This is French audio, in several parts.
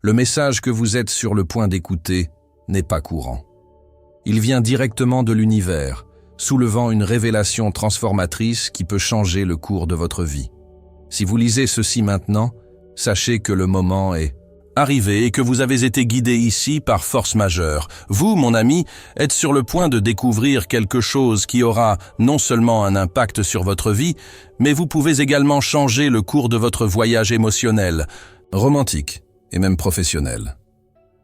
Le message que vous êtes sur le point d'écouter n'est pas courant. Il vient directement de l'univers, soulevant une révélation transformatrice qui peut changer le cours de votre vie. Si vous lisez ceci maintenant, sachez que le moment est arrivé et que vous avez été guidé ici par force majeure. Vous, mon ami, êtes sur le point de découvrir quelque chose qui aura non seulement un impact sur votre vie, mais vous pouvez également changer le cours de votre voyage émotionnel, romantique et même professionnel.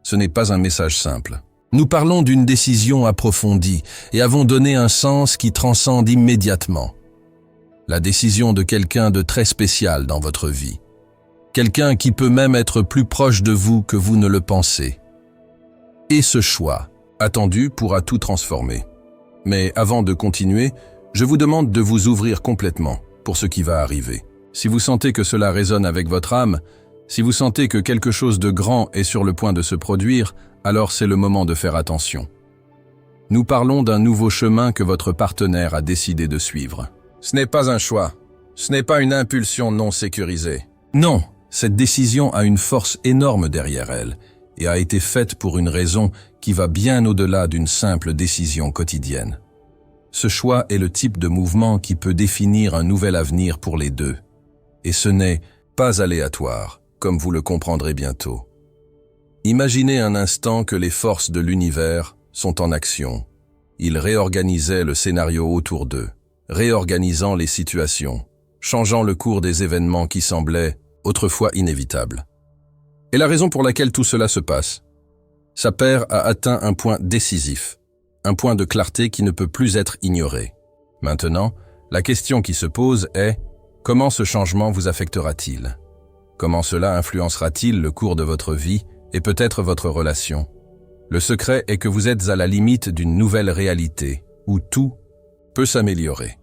Ce n'est pas un message simple. Nous parlons d'une décision approfondie et avons donné un sens qui transcende immédiatement. La décision de quelqu'un de très spécial dans votre vie. Quelqu'un qui peut même être plus proche de vous que vous ne le pensez. Et ce choix, attendu, pourra tout transformer. Mais avant de continuer, je vous demande de vous ouvrir complètement pour ce qui va arriver. Si vous sentez que cela résonne avec votre âme, si vous sentez que quelque chose de grand est sur le point de se produire, alors c'est le moment de faire attention. Nous parlons d'un nouveau chemin que votre partenaire a décidé de suivre. Ce n'est pas un choix, ce n'est pas une impulsion non sécurisée. Non, cette décision a une force énorme derrière elle et a été faite pour une raison qui va bien au-delà d'une simple décision quotidienne. Ce choix est le type de mouvement qui peut définir un nouvel avenir pour les deux. Et ce n'est pas aléatoire, comme vous le comprendrez bientôt. Imaginez un instant que les forces de l'univers sont en action. Ils réorganisaient le scénario autour d'eux, réorganisant les situations, changeant le cours des événements qui semblaient autrefois inévitables. Et la raison pour laquelle tout cela se passe, sa paire a atteint un point décisif, un point de clarté qui ne peut plus être ignoré. Maintenant, la question qui se pose est « Comment ce changement vous affectera-t-il ? Comment cela influencera-t-il le cours de votre vie et peut-être votre relation ? Le secret est que vous êtes à la limite d'une nouvelle réalité où tout peut s'améliorer.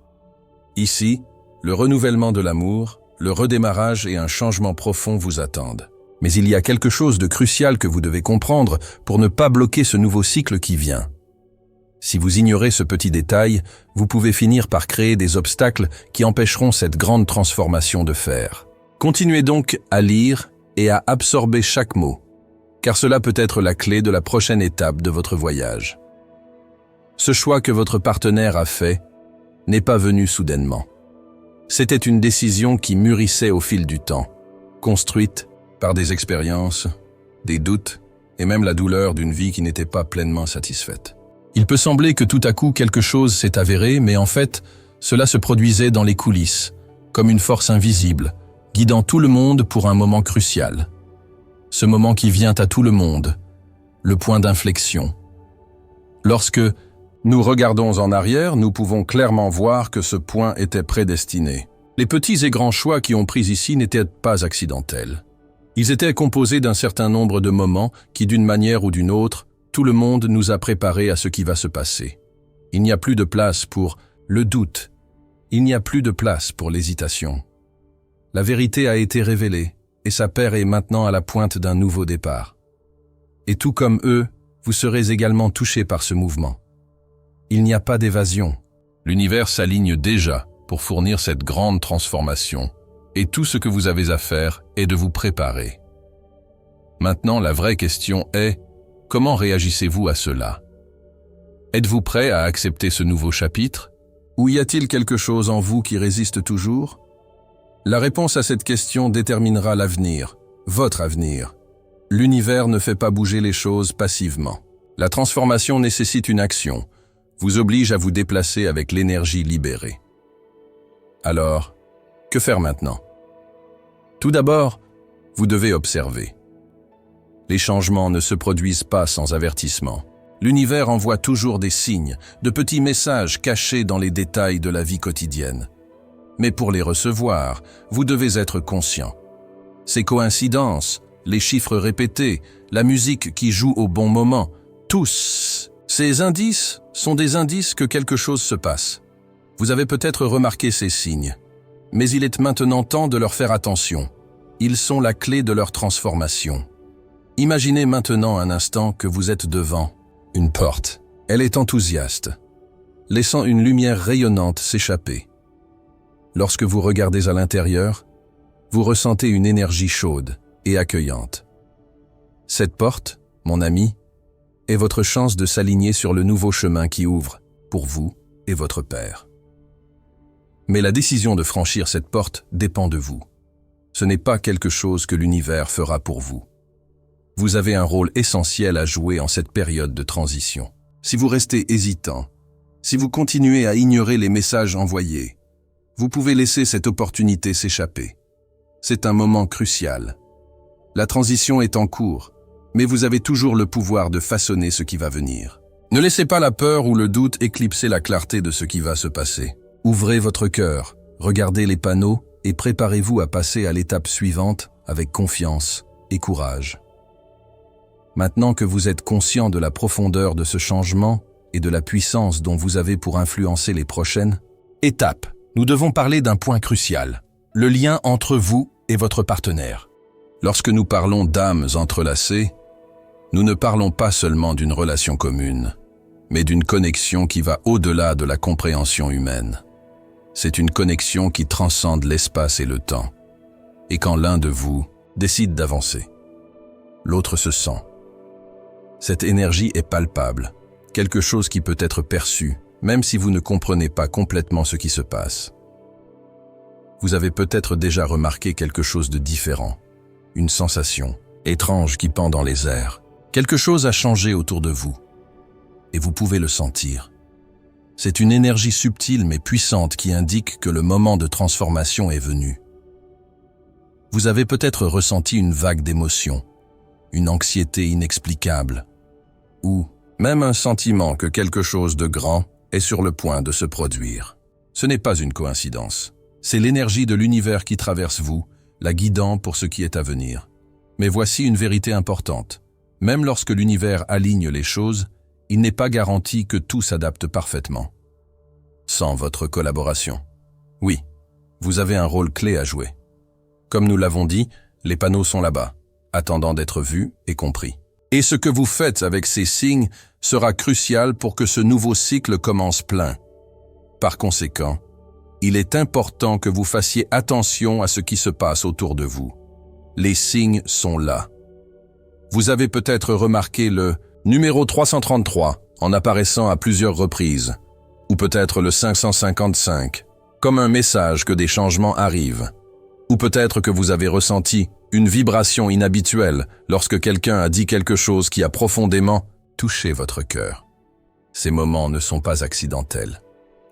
Ici, le renouvellement de l'amour, le redémarrage et un changement profond vous attendent. Mais il y a quelque chose de crucial que vous devez comprendre pour ne pas bloquer ce nouveau cycle qui vient. Si vous ignorez ce petit détail, vous pouvez finir par créer des obstacles qui empêcheront cette grande transformation de faire. Continuez donc à lire et à absorber chaque mot, car cela peut être la clé de la prochaine étape de votre voyage. Ce choix que votre partenaire a fait n'est pas venu soudainement. C'était une décision qui mûrissait au fil du temps, construite par des expériences, des doutes et même la douleur d'une vie qui n'était pas pleinement satisfaite. Il peut sembler que tout à coup quelque chose s'est avéré, mais en fait, cela se produisait dans les coulisses, comme une force invisible, guidant tout le monde pour un moment crucial. Ce moment qui vient à tout le monde, le point d'inflexion. Lorsque nous regardons en arrière, nous pouvons clairement voir que ce point était prédestiné. Les petits et grands choix qui ont pris ici n'étaient pas accidentels. Ils étaient composés d'un certain nombre de moments qui, d'une manière ou d'une autre, tout le monde nous a préparés à ce qui va se passer. Il n'y a plus de place pour le doute. Il n'y a plus de place pour l'hésitation. La vérité a été révélée et sa paire est maintenant à la pointe d'un nouveau départ. Et tout comme eux, vous serez également touchés par ce mouvement. Il n'y a pas d'évasion. L'univers s'aligne déjà pour fournir cette grande transformation. Et tout ce que vous avez à faire est de vous préparer. Maintenant, la vraie question est, comment réagissez-vous à cela? Êtes-vous prêt à accepter ce nouveau chapitre? Ou y a-t-il quelque chose en vous qui résiste toujours? La réponse à cette question déterminera l'avenir, votre avenir. L'univers ne fait pas bouger les choses passivement. La transformation nécessite une action, vous oblige à vous déplacer avec l'énergie libérée. Alors, que faire maintenant? Tout d'abord, vous devez observer. Les changements ne se produisent pas sans avertissement. L'univers envoie toujours des signes, de petits messages cachés dans les détails de la vie quotidienne. Mais pour les recevoir, vous devez être conscient. Ces coïncidences, les chiffres répétés, la musique qui joue au bon moment, tous ces indices sont des indices que quelque chose se passe. Vous avez peut-être remarqué ces signes, mais il est maintenant temps de leur faire attention. Ils sont la clé de leur transformation. Imaginez maintenant un instant que vous êtes devant une porte. Elle est enthousiaste, laissant une lumière rayonnante s'échapper. Lorsque vous regardez à l'intérieur, vous ressentez une énergie chaude et accueillante. Cette porte, mon ami, est votre chance de s'aligner sur le nouveau chemin qui ouvre pour vous et votre Père. Mais la décision de franchir cette porte dépend de vous. Ce n'est pas quelque chose que l'univers fera pour vous. Vous avez un rôle essentiel à jouer en cette période de transition. Si vous restez hésitant, si vous continuez à ignorer les messages envoyés, vous pouvez laisser cette opportunité s'échapper. C'est un moment crucial. La transition est en cours, mais vous avez toujours le pouvoir de façonner ce qui va venir. Ne laissez pas la peur ou le doute éclipser la clarté de ce qui va se passer. Ouvrez votre cœur, regardez les panneaux et préparez-vous à passer à l'étape suivante avec confiance et courage. Maintenant que vous êtes conscient de la profondeur de ce changement et de la puissance dont vous avez pour influencer les prochaines étapes, nous devons parler d'un point crucial, le lien entre vous et votre partenaire. Lorsque nous parlons d'âmes entrelacées, nous ne parlons pas seulement d'une relation commune, mais d'une connexion qui va au-delà de la compréhension humaine. C'est une connexion qui transcende l'espace et le temps. Et quand l'un de vous décide d'avancer, l'autre se sent. Cette énergie est palpable, quelque chose qui peut être perçu, même si vous ne comprenez pas complètement ce qui se passe. Vous avez peut-être déjà remarqué quelque chose de différent, une sensation étrange qui pend dans les airs. Quelque chose a changé autour de vous, et vous pouvez le sentir. C'est une énergie subtile mais puissante qui indique que le moment de transformation est venu. Vous avez peut-être ressenti une vague d'émotions, une anxiété inexplicable, ou même un sentiment que quelque chose de grand est sur le point de se produire. Ce n'est pas une coïncidence. C'est l'énergie de l'univers qui traverse vous, la guidant pour ce qui est à venir. Mais voici une vérité importante. Même lorsque l'univers aligne les choses, il n'est pas garanti que tout s'adapte parfaitement. Sans votre collaboration. Oui, vous avez un rôle clé à jouer. Comme nous l'avons dit, les panneaux sont là-bas, attendant d'être vus et compris. Et ce que vous faites avec ces signes sera crucial pour que ce nouveau cycle commence plein. Par conséquent, il est important que vous fassiez attention à ce qui se passe autour de vous. Les signes sont là. Vous avez peut-être remarqué le numéro 333 en apparaissant à plusieurs reprises, ou peut-être le 555, comme un message que des changements arrivent. Ou peut-être que vous avez ressenti une vibration inhabituelle lorsque quelqu'un a dit quelque chose qui a profondément touché votre cœur. Ces moments ne sont pas accidentels.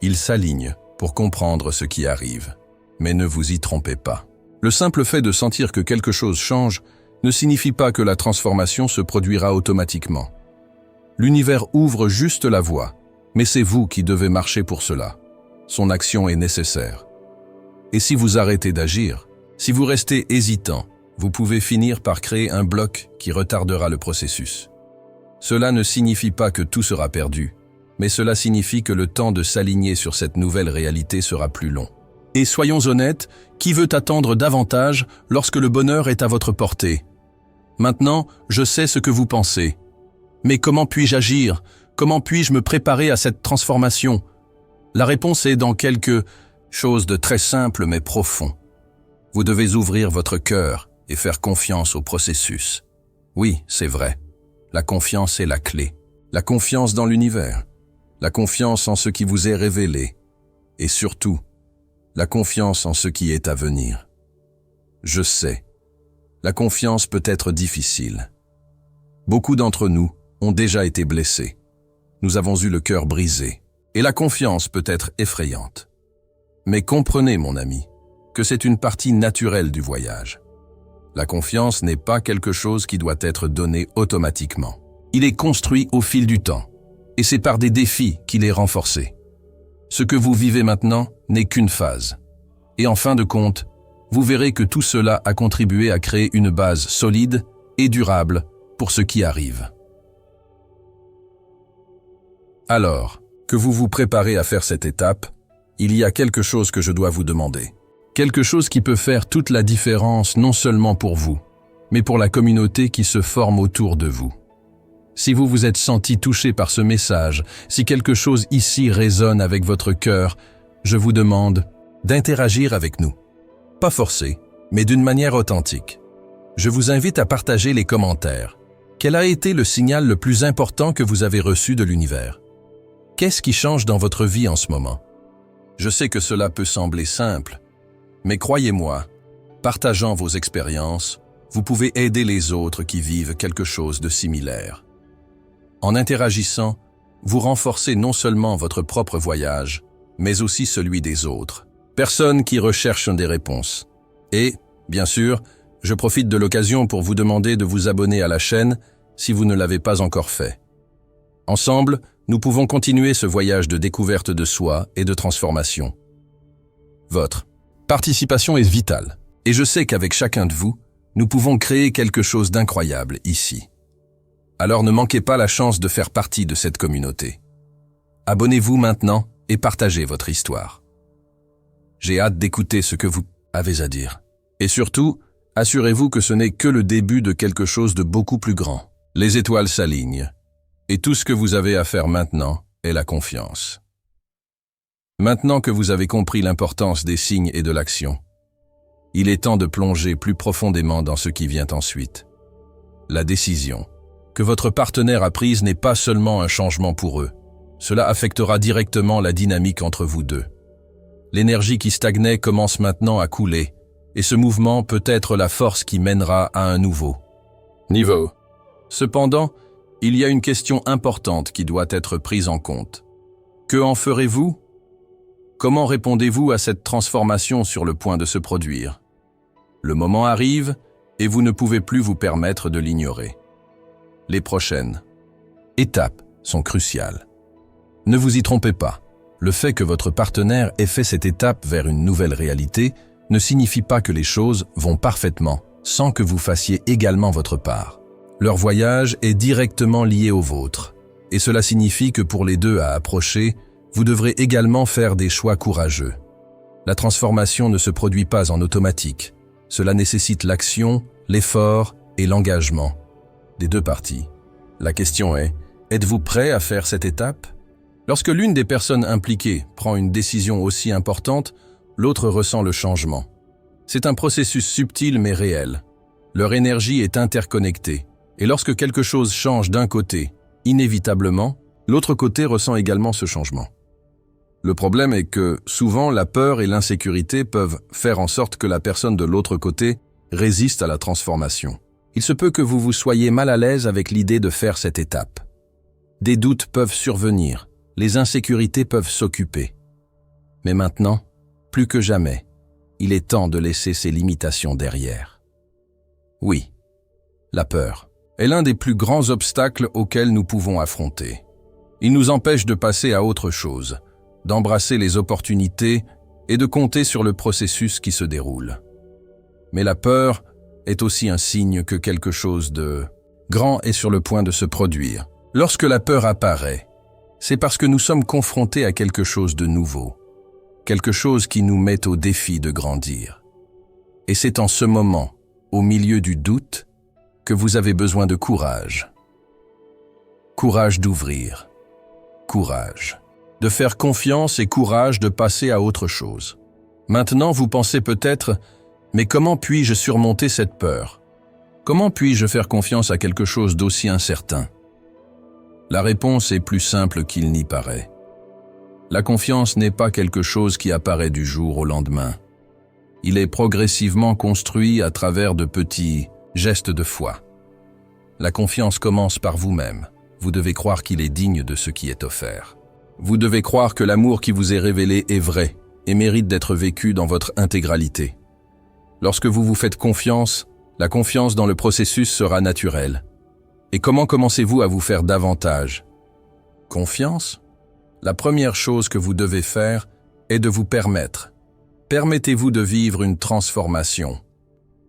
Ils s'alignent pour comprendre ce qui arrive. Mais ne vous y trompez pas. Le simple fait de sentir que quelque chose change ne signifie pas que la transformation se produira automatiquement. L'univers ouvre juste la voie, mais c'est vous qui devez marcher pour cela. Son action est nécessaire. Et si vous arrêtez d'agir, si vous restez hésitant, vous pouvez finir par créer un bloc qui retardera le processus. Cela ne signifie pas que tout sera perdu, mais cela signifie que le temps de s'aligner sur cette nouvelle réalité sera plus long. Et soyons honnêtes, qui veut attendre davantage lorsque le bonheur est à votre portée? Maintenant, je sais ce que vous pensez. Mais comment puis-je agir? Comment puis-je me préparer à cette transformation? La réponse est dans quelque chose de très simple mais profond. Vous devez ouvrir votre cœur et faire confiance au processus. Oui, c'est vrai. La confiance est la clé. La confiance dans l'univers. La confiance en ce qui vous est révélé. Et surtout, la confiance en ce qui est à venir. Je sais, la confiance peut être difficile. Beaucoup d'entre nous ont déjà été blessés. Nous avons eu le cœur brisé. Et la confiance peut être effrayante. Mais comprenez, mon ami, que c'est une partie naturelle du voyage. La confiance n'est pas quelque chose qui doit être donné automatiquement. Il est construit au fil du temps, et c'est par des défis qu'il est renforcé. Ce que vous vivez maintenant n'est qu'une phase. Et en fin de compte, vous verrez que tout cela a contribué à créer une base solide et durable pour ce qui arrive. Alors, que vous vous préparez à faire cette étape, il y a quelque chose que je dois vous demander. Quelque chose qui peut faire toute la différence non seulement pour vous, mais pour la communauté qui se forme autour de vous. Si vous vous êtes senti touché par ce message, si quelque chose ici résonne avec votre cœur, je vous demande d'interagir avec nous. Pas forcé, mais d'une manière authentique. Je vous invite à partager les commentaires, Quel a été le signal le plus important que vous avez reçu de l'univers? Qu'est-ce qui change dans votre vie en ce moment? Je sais que cela peut sembler simple, mais croyez-moi, partageant vos expériences, vous pouvez aider les autres qui vivent quelque chose de similaire. En interagissant, vous renforcez non seulement votre propre voyage, mais aussi celui des autres, personnes qui recherchent des réponses. Et, bien sûr, je profite de l'occasion pour vous demander de vous abonner à la chaîne si vous ne l'avez pas encore fait. Ensemble, nous pouvons continuer ce voyage de découverte de soi et de transformation. Votre participation est vitale, et je sais qu'avec chacun de vous, nous pouvons créer quelque chose d'incroyable ici. Alors ne manquez pas la chance de faire partie de cette communauté. Abonnez-vous maintenant et partagez votre histoire. J'ai hâte d'écouter ce que vous avez à dire. Et surtout, assurez-vous que ce n'est que le début de quelque chose de beaucoup plus grand. Les étoiles s'alignent. Et tout ce que vous avez à faire maintenant est la confiance. Maintenant que vous avez compris l'importance des signes et de l'action, il est temps de plonger plus profondément dans ce qui vient ensuite. La décision que votre partenaire a prise n'est pas seulement un changement pour eux. Cela affectera directement la dynamique entre vous deux. L'énergie qui stagnait commence maintenant à couler, et ce mouvement peut être la force qui mènera à un nouveau niveau. Cependant, il y a une question importante qui doit être prise en compte. Que en ferez-vous? Comment répondez-vous à cette transformation sur le point de se produire? Le moment arrive et vous ne pouvez plus vous permettre de l'ignorer. Les prochaines étapes sont cruciales. Ne vous y trompez pas. Le fait que votre partenaire ait fait cette étape vers une nouvelle réalité ne signifie pas que les choses vont parfaitement, sans que vous fassiez également votre part. Leur voyage est directement lié au vôtre, et cela signifie que pour les deux à approcher, vous devrez également faire des choix courageux. La transformation ne se produit pas en automatique. Cela nécessite l'action, l'effort et l'engagement des deux parties. La question est, êtes-vous prêt à faire cette étape? Lorsque l'une des personnes impliquées prend une décision aussi importante, l'autre ressent le changement. C'est un processus subtil mais réel. Leur énergie est interconnectée, et lorsque quelque chose change d'un côté, inévitablement, l'autre côté ressent également ce changement. Le problème est que, souvent, la peur et l'insécurité peuvent faire en sorte que la personne de l'autre côté résiste à la transformation. Il se peut que vous vous soyez mal à l'aise avec l'idée de faire cette étape. Des doutes peuvent survenir, les insécurités peuvent s'occuper. Mais maintenant, plus que jamais, il est temps de laisser ces limitations derrière. Oui, la peur est l'un des plus grands obstacles auxquels nous pouvons affronter. Il nous empêche de passer à autre chose, d'embrasser les opportunités et de compter sur le processus qui se déroule. Mais la peur est aussi un signe que quelque chose de grand est sur le point de se produire. Lorsque la peur apparaît, c'est parce que nous sommes confrontés à quelque chose de nouveau, quelque chose qui nous met au défi de grandir. Et c'est en ce moment, au milieu du doute, que vous avez besoin de courage. Courage d'ouvrir. Courage de faire confiance et courage de passer à autre chose. Maintenant, vous pensez peut-être, mais comment puis-je surmonter cette peur? Comment puis-je faire confiance à quelque chose d'aussi incertain? La réponse est plus simple qu'il n'y paraît. La confiance n'est pas quelque chose qui apparaît du jour au lendemain. Il est progressivement construit à travers de petits gestes de foi. La confiance commence par vous-même. Vous devez croire qu'il est digne de ce qui est offert. Vous devez croire que l'amour qui vous est révélé est vrai et mérite d'être vécu dans votre intégralité. Lorsque vous vous faites confiance, la confiance dans le processus sera naturelle. Et comment commencez-vous à vous faire davantage confiance? La première chose que vous devez faire est de vous permettre. Permettez-vous de vivre une transformation.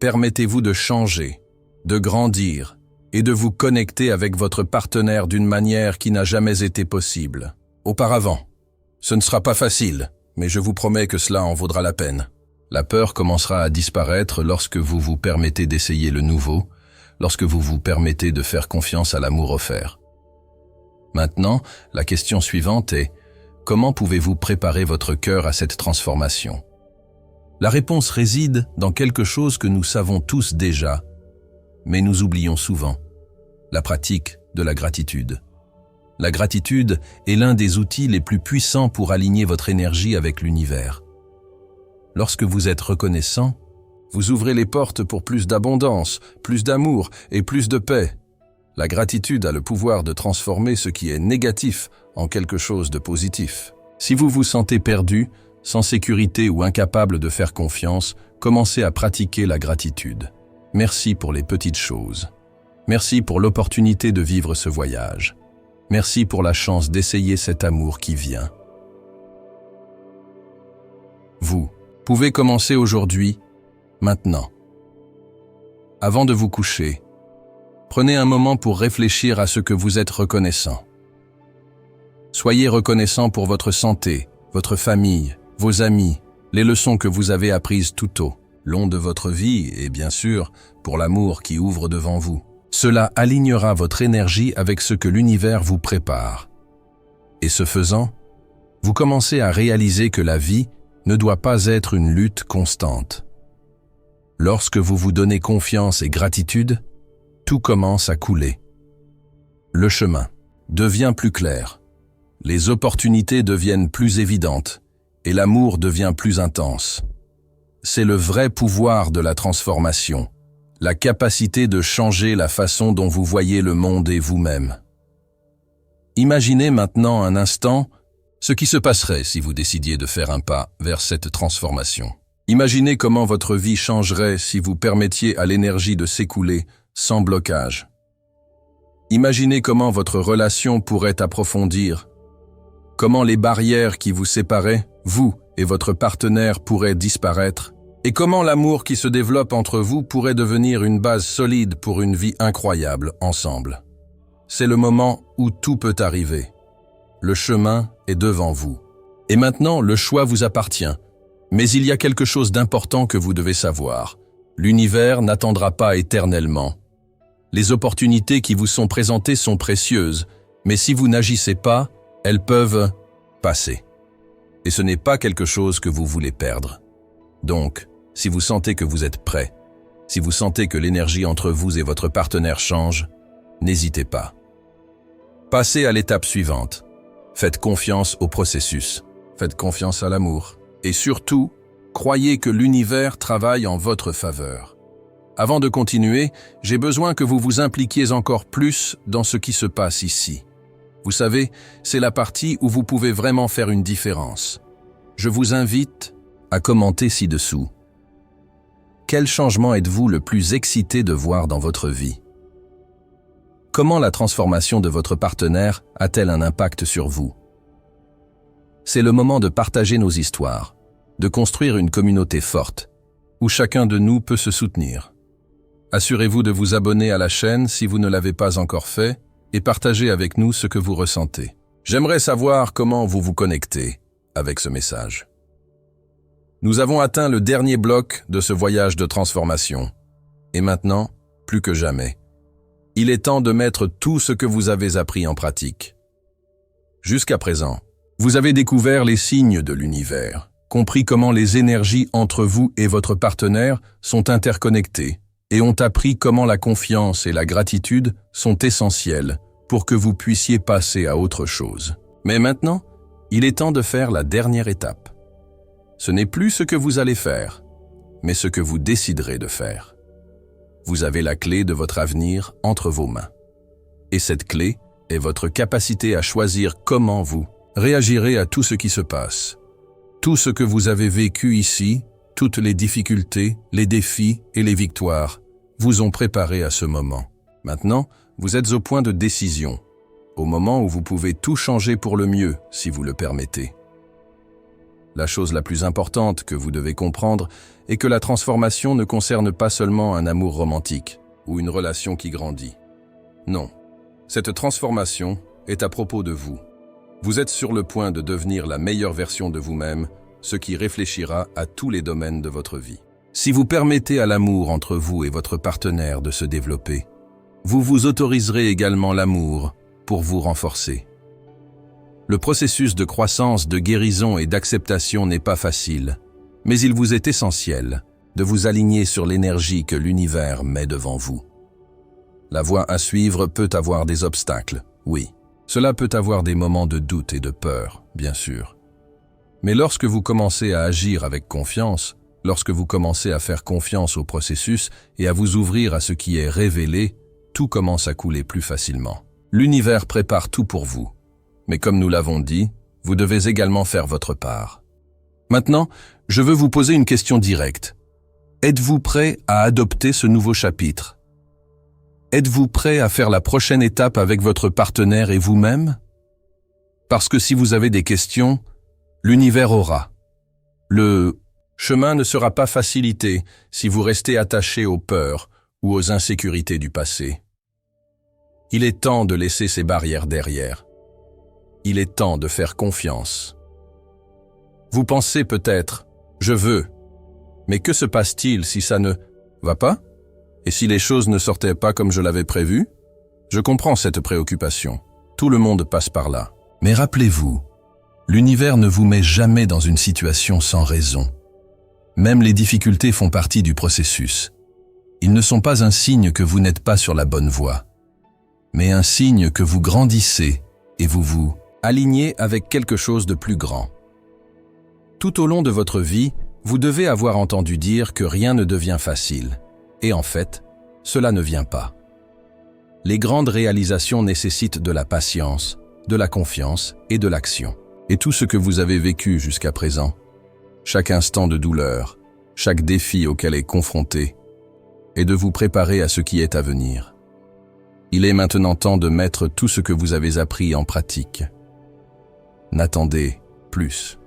Permettez-vous de changer, de grandir et de vous connecter avec votre partenaire d'une manière qui n'a jamais été possible auparavant. Ce ne sera pas facile, mais je vous promets que cela en vaudra la peine. La peur commencera à disparaître lorsque vous vous permettez d'essayer le nouveau, lorsque vous vous permettez de faire confiance à l'amour offert. Maintenant, la question suivante est, comment pouvez-vous préparer votre cœur à cette transformation? La réponse réside dans quelque chose que nous savons tous déjà, mais nous oublions souvent. la pratique de la gratitude. La gratitude est l'un des outils les plus puissants pour aligner votre énergie avec l'univers. Lorsque vous êtes reconnaissant, vous ouvrez les portes pour plus d'abondance, plus d'amour et plus de paix. La gratitude a le pouvoir de transformer ce qui est négatif en quelque chose de positif. Si vous vous sentez perdu, sans sécurité ou incapable de faire confiance, commencez à pratiquer la gratitude. Merci pour les petites choses. Merci pour l'opportunité de vivre ce voyage. Merci pour la chance d'essayer cet amour qui vient. Vous pouvez commencer aujourd'hui, maintenant. Avant de vous coucher, prenez un moment pour réfléchir à ce que vous êtes reconnaissant. Soyez reconnaissant pour votre santé, votre famille, vos amis, les leçons que vous avez apprises tout au long de votre vie et bien sûr pour l'amour qui ouvre devant vous. Cela alignera votre énergie avec ce que l'univers vous prépare. Et ce faisant, vous commencez à réaliser que la vie ne doit pas être une lutte constante. Lorsque vous vous donnez confiance et gratitude, tout commence à couler. Le chemin devient plus clair, les opportunités deviennent plus évidentes et l'amour devient plus intense. C'est le vrai pouvoir de la transformation, la capacité de changer la façon dont vous voyez le monde et vous-même. Imaginez maintenant un instant ce qui se passerait si vous décidiez de faire un pas vers cette transformation. Imaginez comment votre vie changerait si vous permettiez à l'énergie de s'écouler sans blocage. Imaginez comment votre relation pourrait approfondir, comment les barrières qui vous séparaient, vous et votre partenaire, pourraient disparaître, et comment l'amour qui se développe entre vous pourrait devenir une base solide pour une vie incroyable ensemble. C'est le moment où tout peut arriver. Le chemin est devant vous. Et maintenant, le choix vous appartient. Mais il y a quelque chose d'important que vous devez savoir. L'univers n'attendra pas éternellement. Les opportunités qui vous sont présentées sont précieuses, mais si vous n'agissez pas, elles peuvent passer. Et ce n'est pas quelque chose que vous voulez perdre. Donc, si vous sentez que vous êtes prêt, si vous sentez que l'énergie entre vous et votre partenaire change, n'hésitez pas. Passez à l'étape suivante. Faites confiance au processus. Faites confiance à l'amour. Et surtout, croyez que l'univers travaille en votre faveur. Avant de continuer, j'ai besoin que vous vous impliquiez encore plus dans ce qui se passe ici. Vous savez, c'est la partie où vous pouvez vraiment faire une différence. Je vous invite à commenter ci-dessous. Quel changement êtes-vous le plus excité de voir dans votre vie? Comment la transformation de votre partenaire a-t-elle un impact sur vous? C'est le moment de partager nos histoires, de construire une communauté forte, où chacun de nous peut se soutenir. Assurez-vous de vous abonner à la chaîne si vous ne l'avez pas encore fait et partagez avec nous ce que vous ressentez. J'aimerais savoir comment vous vous connectez avec ce message. Nous avons atteint le dernier bloc de ce voyage de transformation. Et maintenant, plus que jamais, il est temps de mettre tout ce que vous avez appris en pratique. Jusqu'à présent, vous avez découvert les signes de l'univers, compris comment les énergies entre vous et votre partenaire sont interconnectées, et ont appris comment la confiance et la gratitude sont essentielles pour que vous puissiez passer à autre chose. Mais maintenant, il est temps de faire la dernière étape. Ce n'est plus ce que vous allez faire, mais ce que vous déciderez de faire. Vous avez la clé de votre avenir entre vos mains. Et cette clé est votre capacité à choisir comment vous réagirez à tout ce qui se passe. Tout ce que vous avez vécu ici, toutes les difficultés, les défis et les victoires vous ont préparé à ce moment. Maintenant, vous êtes au point de décision, au moment où vous pouvez tout changer pour le mieux, si vous le permettez. La chose la plus importante que vous devez comprendre est que la transformation ne concerne pas seulement un amour romantique ou une relation qui grandit. Non, cette transformation est à propos de vous. Vous êtes sur le point de devenir la meilleure version de vous-même, ce qui réfléchira à tous les domaines de votre vie. Si vous permettez à l'amour entre vous et votre partenaire de se développer, vous vous autoriserez également l'amour pour vous renforcer. Le processus de croissance, de guérison et d'acceptation n'est pas facile, mais il vous est essentiel de vous aligner sur l'énergie que l'univers met devant vous. La voie à suivre peut avoir des obstacles, oui. Cela peut avoir des moments de doute et de peur, bien sûr. Mais lorsque vous commencez à agir avec confiance, lorsque vous commencez à faire confiance au processus et à vous ouvrir à ce qui est révélé, tout commence à couler plus facilement. L'univers prépare tout pour vous. Mais comme nous l'avons dit, vous devez également faire votre part. Maintenant, je veux vous poser une question directe. Êtes-vous prêt à adopter ce nouveau chapitre? Êtes-vous prêt à faire la prochaine étape avec votre partenaire et vous-même? Parce que si vous avez des questions, l'univers aura. Le chemin ne sera pas facilité si vous restez attaché aux peurs ou aux insécurités du passé. Il est temps de laisser ces barrières derrière. Il est temps de faire confiance. Vous pensez peut-être « je veux », mais que se passe-t-il si ça ne va pas? Et si les choses ne sortaient pas comme je l'avais prévu? Je comprends cette préoccupation. Tout le monde passe par là. Mais rappelez-vous, l'univers ne vous met jamais dans une situation sans raison. Même les difficultés font partie du processus. Ils ne sont pas un signe que vous n'êtes pas sur la bonne voie, mais un signe que vous grandissez et vous vous alignez avec quelque chose de plus grand. Tout au long de votre vie, vous devez avoir entendu dire que rien ne devient facile. Et en fait, cela ne vient pas. Les grandes réalisations nécessitent de la patience, de la confiance et de l'action. Et tout ce que vous avez vécu jusqu'à présent, chaque instant de douleur, chaque défi auquel est confronté, est de vous préparer à ce qui est à venir. Il est maintenant temps de mettre tout ce que vous avez appris en pratique. N'attendez plus.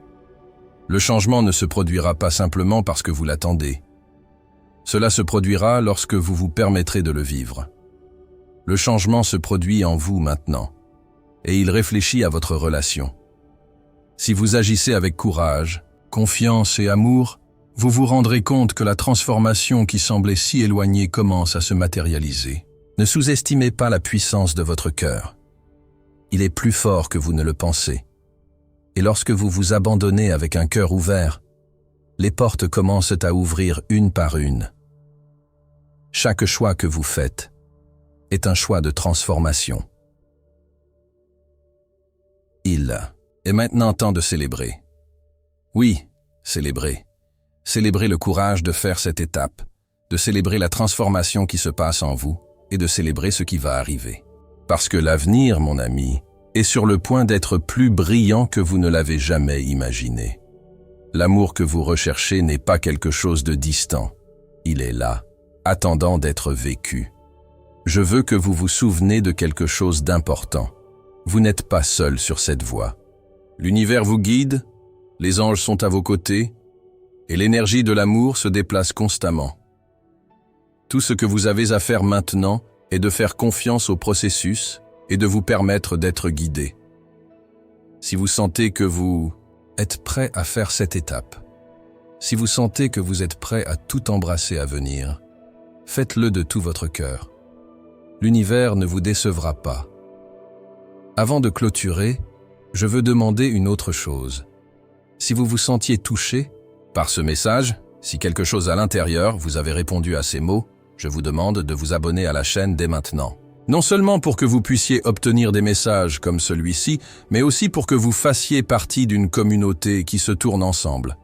Le changement ne se produira pas simplement parce que vous l'attendez. Cela se produira lorsque vous vous permettrez de le vivre. Le changement se produit en vous maintenant, et il réfléchit à votre relation. Si vous agissez avec courage, confiance et amour, vous vous rendrez compte que la transformation qui semblait si éloignée commence à se matérialiser. Ne sous-estimez pas la puissance de votre cœur. Il est plus fort que vous ne le pensez. Et lorsque vous vous abandonnez avec un cœur ouvert, les portes commencent à ouvrir une par une. Chaque choix que vous faites est un choix de transformation. Il est maintenant temps de célébrer. Oui, célébrer. Célébrer le courage de faire cette étape, de célébrer la transformation qui se passe en vous et de célébrer ce qui va arriver. Parce que l'avenir, mon ami, est sur le point d'être plus brillant que vous ne l'avez jamais imaginé. L'amour que vous recherchez n'est pas quelque chose de distant. Il est là, attendant d'être vécu. Je veux que vous vous souveniez de quelque chose d'important. Vous n'êtes pas seul sur cette voie. L'univers vous guide, les anges sont à vos côtés, et l'énergie de l'amour se déplace constamment. Tout ce que vous avez à faire maintenant est de faire confiance au processus et de vous permettre d'être guidé. Si vous sentez que vous êtes prêt à faire cette étape, si vous sentez que vous êtes prêt à tout embrasser à venir, faites-le de tout votre cœur. L'univers ne vous décevra pas. Avant de clôturer, je veux demander une autre chose. Si vous vous sentiez touché par ce message, si quelque chose à l'intérieur vous avez répondu à ces mots, je vous demande de vous abonner à la chaîne dès maintenant. Non seulement pour que vous puissiez obtenir des messages comme celui-ci, mais aussi pour que vous fassiez partie d'une communauté qui se tourne ensemble.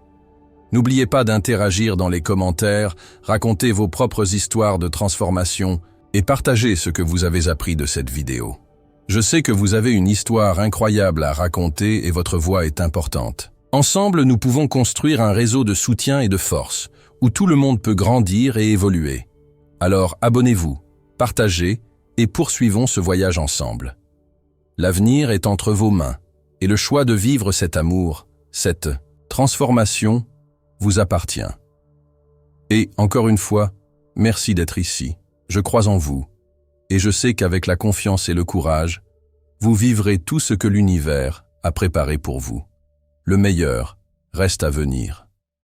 N'oubliez pas d'interagir dans les commentaires, raconter vos propres histoires de transformation et partagez ce que vous avez appris de cette vidéo. Je sais que vous avez une histoire incroyable à raconter et votre voix est importante. Ensemble, nous pouvons construire un réseau de soutien et de force, où tout le monde peut grandir et évoluer. Alors abonnez-vous, partagez et poursuivons ce voyage ensemble. L'avenir est entre vos mains, et le choix de vivre cet amour, cette transformation, vous appartient. Et, encore une fois, merci d'être ici. Je crois en vous, et je sais qu'avec la confiance et le courage, vous vivrez tout ce que l'univers a préparé pour vous. Le meilleur reste à venir.